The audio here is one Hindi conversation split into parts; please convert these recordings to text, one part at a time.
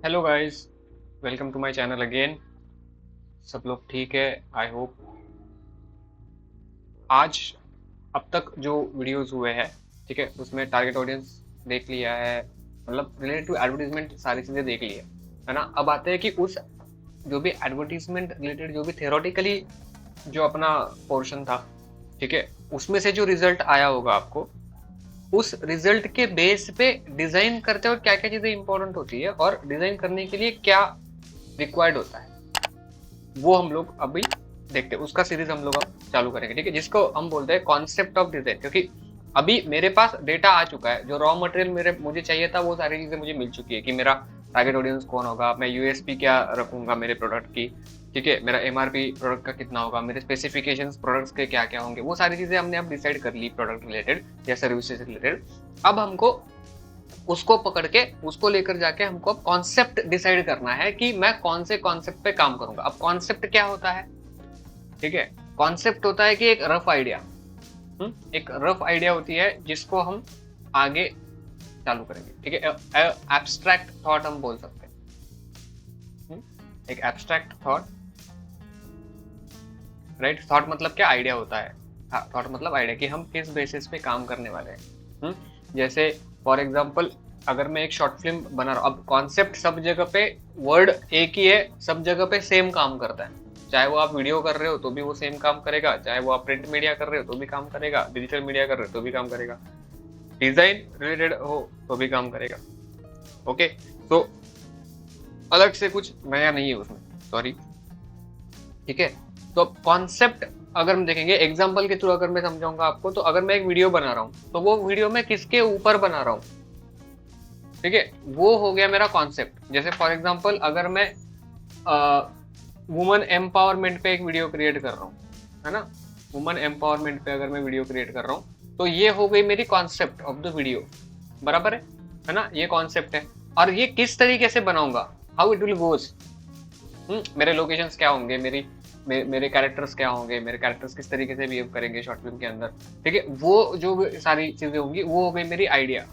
Hello guys, welcome to my channel again. सब लोग ठीक है? I hope. आज अब तक जो वीडियोस हुए हैं, ठीक है, उसमें टारगेट ऑडियंस देख लिया है, मतलब रिलेटेड टू एडवर्टीजमेंट सारी चीज़ें देख ली है ना। अब आते हैं कि उस जो भी एडवर्टीजमेंट रिलेटेड जो भी थियोरेटिकली जो अपना पोर्शन था, ठीक है, उसमें से जो रिजल्ट आया होगा आपको, उस रिजल्ट के बेस पे डिजाइन करते वक्त क्या क्या चीजें इंपॉर्टेंट होती है और डिजाइन करने के लिए क्या रिक्वायर्ड होता है, वो हम लोग अभी देखते हैं। उसका सीरीज हम लोग अब चालू करेंगे, ठीक है, जिसको हम बोलते हैं कॉन्सेप्ट ऑफ डिजाइन। क्योंकि अभी मेरे पास डेटा आ चुका है, जो रॉ मटेरियल मेरे मुझे चाहिए था वो सारी चीजें मुझे मिल चुकी है कि मेरा टारगेट ऑडियंस कौन होगा, मैं यूएसपी क्या रखूंगा मेरे प्रोडक्ट की, ठीक है, मेरा एमआरपी प्रोडक्ट का कितना होगा, मेरे स्पेसिफिकेशंस प्रोडक्ट्स के क्या क्या होंगे, वो सारी चीजें हमने अब डिसाइड कर ली प्रोडक्ट रिलेटेड या सर्विसेज रिलेटेड। अब हमको उसको पकड़ के उसको लेकर जाके हमको अब कॉन्सेप्ट डिसाइड करना है कि मैं कौन से कॉन्सेप्ट पे काम करूंगा। अब कॉन्सेप्ट क्या होता है, ठीक है, कॉन्सेप्ट होता है कि एक रफ आइडिया, एक रफ आइडिया होती है जिसको हम आगे चालू करेंगे, ठीक है। एब्स्ट्रैक्ट थॉट हम बोल सकते हैं, एक एब्स्ट्रैक्ट थॉट, राइट। थॉट मतलब क्या, आइडिया होता है। थॉट मतलब आइडिया कि हम किस बेसिस पे काम करने वाले हैं। जैसे फॉर एग्जांपल अगर मैं एक शॉर्ट फिल्म बना रहा हूँ, अब कॉन्सेप्ट सब जगह पे वर्ड एक ही है, सब जगह पे सेम काम करता है। चाहे वो आप वीडियो कर रहे हो तो भी वो सेम काम करेगा, चाहे वो आप प्रिंट मीडिया कर रहे हो तो भी काम करेगा, डिजिटल मीडिया कर रहे हो तो भी काम करेगा, डिजाइन रिलेटेड हो तो भी काम करेगा। ओके, तो अलग से कुछ नया नहीं है उसमें, सॉरी, ठीक है। तो अब कॉन्सेप्ट अगर हम देखेंगे एग्जांपल के थ्रू, अगर मैं समझाऊंगा आपको, तो अगर मैं एक वीडियो बना रहा हूँ तो वो वीडियो मैं किसके ऊपर बना रहा हूँ, ठीक है, वो हो गया मेरा कॉन्सेप्ट। जैसे फॉर एग्जांपल अगर मैं वुमन एम्पावरमेंट पे एक वीडियो क्रिएट कर रहा हूँ, है ना, वुमन एम्पावरमेंट पे अगर मैं वीडियो क्रिएट कर रहा हूँ तो ये हो गई मेरी कॉन्सेप्ट ऑफ द वीडियो, बराबर है ना, ये कॉन्सेप्ट है। और ये किस तरीके से बनाऊंगा, हाउ इट विल गोज, मेरे लोकेशंस क्या होंगे, मेरे कैरेक्टर्स क्या होंगे, मेरे कैरेक्टर्स किस तरीके से बिहेव करेंगे शॉर्ट फिल्म के अंदर, ठीक है, वो जो भी सारी चीजें होंगी वो हो गई मेरी आइडिया।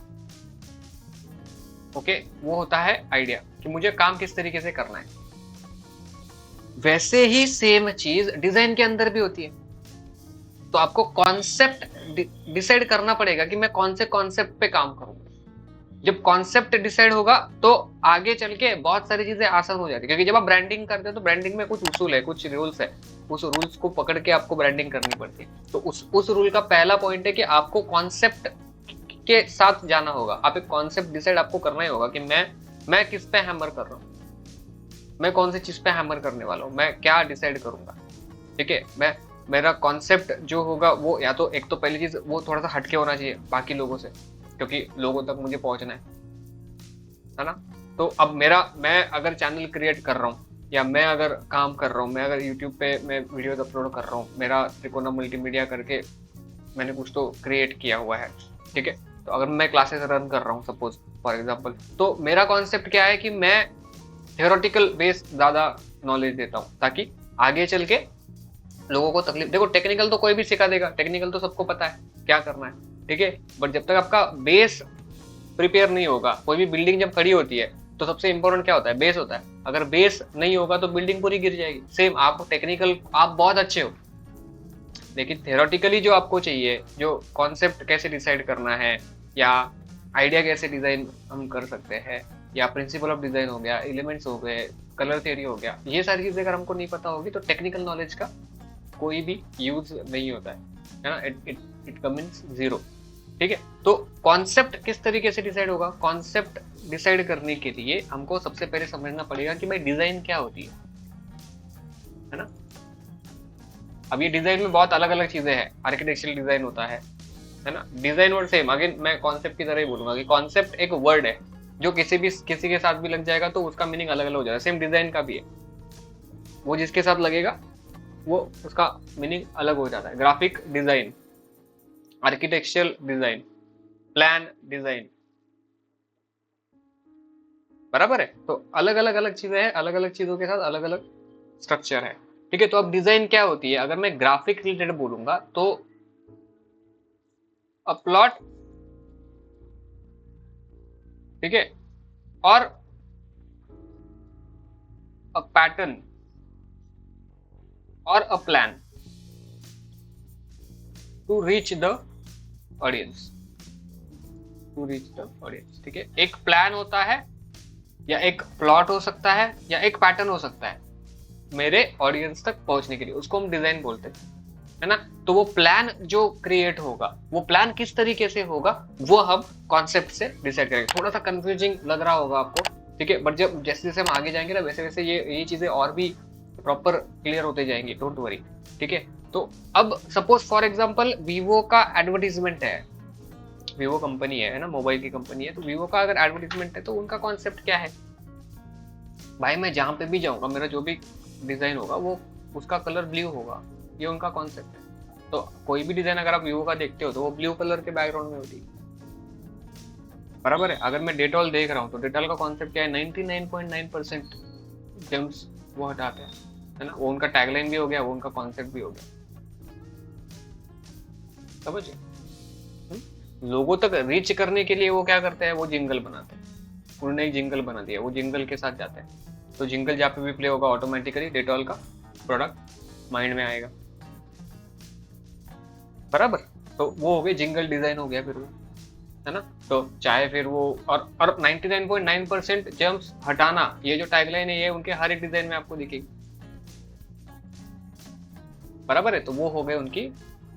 ओके, वो होता है आइडिया कि मुझे काम किस तरीके से करना है। वैसे ही सेम चीज डिजाइन के अंदर भी होती है। तो आपको कॉन्सेप्ट डिसाइड करना पड़ेगा कि मैं कौन से कॉन्सेप्ट पे काम करूंगा। जब कॉन्सेप्ट डिसाइड होगा तो आगे चल के बहुत सारी चीजें आसान हो जाती है। क्योंकि जब आप ब्रांडिंग करते हो तो ब्रांडिंग में कुछ उसूल है, कुछ रूल्स है, उस रूल्स को पकड़ के आपको ब्रांडिंग करनी पड़ती है। तो उस रूल का पहला पॉइंट है कि आपको कॉन्सेप्ट के साथ जाना होगा। आप एक कॉन्सेप्ट डिसाइड आपको करना ही होगा कि मैं किस पे हैमर कर रहा हूँ, मैं कौन सी चीज पे हैमर करने वाला हूँ, मैं क्या डिसाइड करूंगा, ठीक है। मैं मेरा कॉन्सेप्ट जो होगा वो या तो एक तो पहली चीज वो थोड़ा सा हटके होना चाहिए बाकी लोगों से, क्योंकि लोगों तक मुझे पहुंचना है ना। तो अब मैं अगर चैनल क्रिएट कर रहा हूँ या मैं अगर काम कर रहा हूँ, मैं अगर यूट्यूब पे मैं वीडियोस अपलोड कर रहा हूँ, मेरा त्रिकोणा मल्टीमीडिया करके मैंने कुछ तो क्रिएट किया हुआ है, ठीक है। तो अगर मैं क्लासेस रन कर रहा हूँ सपोज फॉर एग्जांपल, तो मेरा कॉन्सेप्ट क्या है कि मैं थियोरेटिकल बेस ज्यादा नॉलेज देता हूँ ताकि आगे चल के लोगों को तकलीफ, देखो टेक्निकल तो कोई भी सिखा देगा, टेक्निकल तो सबको पता है क्या करना है, ठीक है, बट जब तक आपका बेस प्रिपेयर नहीं होगा, कोई भी बिल्डिंग जब खड़ी होती है तो सबसे इंपॉर्टेंट क्या होता है, बेस होता है। अगर बेस नहीं होगा तो बिल्डिंग पूरी गिर जाएगी। सेम आप टेक्निकल आप बहुत अच्छे हो, लेकिन थियोरेटिकली जो आपको चाहिए, जो कॉन्सेप्ट कैसे डिसाइड करना है या आइडिया कैसे डिजाइन हम कर सकते हैं, या प्रिंसिपल ऑफ डिजाइन हो गया, एलिमेंट्स हो गए, कलर थ्योरी हो गया, ये सारी चीजें अगर हमको नहीं पता होगी तो टेक्निकल नॉलेज का कोई भी यूज नहीं होता है ना, इट कमीन्स जीरो, ठीक है। तो कॉन्सेप्ट किस तरीके से डिसाइड होगा, कॉन्सेप्ट डिसाइड करने के लिए हमको सबसे पहले समझना पड़ेगा कि भाई डिजाइन क्या होती है ना। अब ये डिजाइन में बहुत अलग अलग चीजें हैं, आर्किटेक्चरल डिजाइन होता है ना। डिजाइन वर्ड सेम, अगेन मैं कॉन्सेप्ट की तरह ही बोलूंगा कि कॉन्सेप्ट एक वर्ड है जो किसी के साथ भी लग जाएगा तो उसका मीनिंग अलग अलग हो जाएगा। सेम डिजाइन का भी है, वो जिसके साथ लगेगा वो उसका मीनिंग अलग हो जाता है। Graphic design, architectural design, plan design, बराबर है। तो अलग अलग अलग चीजें हैं, अलग अलग चीजों के साथ अलग अलग स्ट्रक्चर है, ठीक है। तो अब डिजाइन क्या होती है, अगर मैं ग्राफिक रिलेटेड बोलूंगा तो प्लॉट, ठीक है, और अ पैटर्न और a plan to reach the audience, to reach the audience. ठीक है, एक प्लान होता है या एक प्लॉट हो सकता है या एक पैटर्न हो सकता है मेरे ऑडियंस तक पहुंचने के लिए, उसको हम डिजाइन बोलते हैं, है ना। तो वो प्लान जो क्रिएट होगा, वो प्लान किस तरीके से होगा, वो हम कॉन्सेप्ट से डिसाइड करेंगे। थोड़ा सा कंफ्यूजिंग लग रहा होगा आपको, ठीक है, बट जब जैसे जैसे हम आगे जाएंगे ना, वैसे वैसे ये चीजें और भी प्रॉपर क्लियर होते जाएंगी, डोंट वरी। ठीक है, तो अब सपोज फॉर एग्जांपल वीवो का एडवर्टीजमेंट है, वीवो कंपनी है ना, मोबाइल की कंपनी है, तो वीवो का अगर एडवर्टीजमेंट है तो उनका कॉन्सेप्ट क्या है भाई, मैं जहां पे भी जाऊंगा मेरा जो भी डिजाइन होगा वो उसका कलर ब्लू होगा, ये उनका कॉन्सेप्ट है। तो कोई भी डिजाइन अगर आप वीवो का देखते हो तो वो ब्लू कलर के बैकग्राउंड में होती है, बराबर है। अगर मैं डेटॉल देख रहा हूँ तो डेटॉल का कॉन्सेप्ट क्या है, 99.9% जर्म्स वो हटाते हैं, है ना। वो उनका टैगलाइन भी हो गया, वो उनका कॉन्सेप्ट भी हो गया, समझे। लोगों तक रीच करने के लिए वो क्या करते हैं, वो जिंगल बनाते हैं। उन्होंने एक जिंगल बना दिया, वो जिंगल के साथ जाते हैं, तो जिंगल जहाँ पे भी प्ले होगा ऑटोमेटिकली डेटॉल का प्रोडक्ट माइंड में आएगा, बराबर। तो वो हो गया जिंगल डिजाइन हो गया फिर वो, है ना। तो चाहे फिर वो और 99.9% जर्म्स हटाना, ये जो टैगलाइन है ये उनके हर एक डिजाइन में आपको दिखेगी, बराबर है। तो वो हो गए उनकी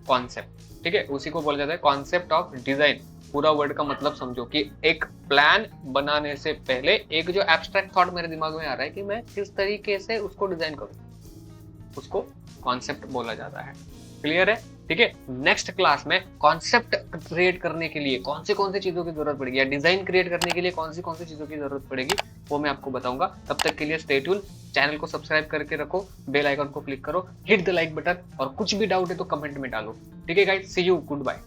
कॉन्सेप्ट, ठीक है, उसी को बोला जाता है कॉन्सेप्ट ऑफ डिजाइन। पूरा वर्ड का मतलब समझो कि एक प्लान बनाने से पहले एक जो एब्स्ट्रैक्ट थॉट मेरे दिमाग में आ रहा है कि मैं किस तरीके से उसको डिजाइन करूं, उसको कॉन्सेप्ट बोला जाता है। क्लियर है, ठीक है। नेक्स्ट क्लास में कॉन्सेप्ट क्रिएट करने के लिए कौन सी चीजों की जरूरत पड़ेगी, या डिजाइन क्रिएट करने के लिए कौन सी चीजों की जरूरत पड़ेगी, वो मैं आपको बताऊंगा। तब तक के लिए स्टे ट्यून, चैनल को सब्सक्राइब करके रखो, बेल आइकन को क्लिक करो, हिट द लाइक बटन, और कुछ भी डाउट है तो कमेंट में डालो। ठीक है guys, see you, good bye.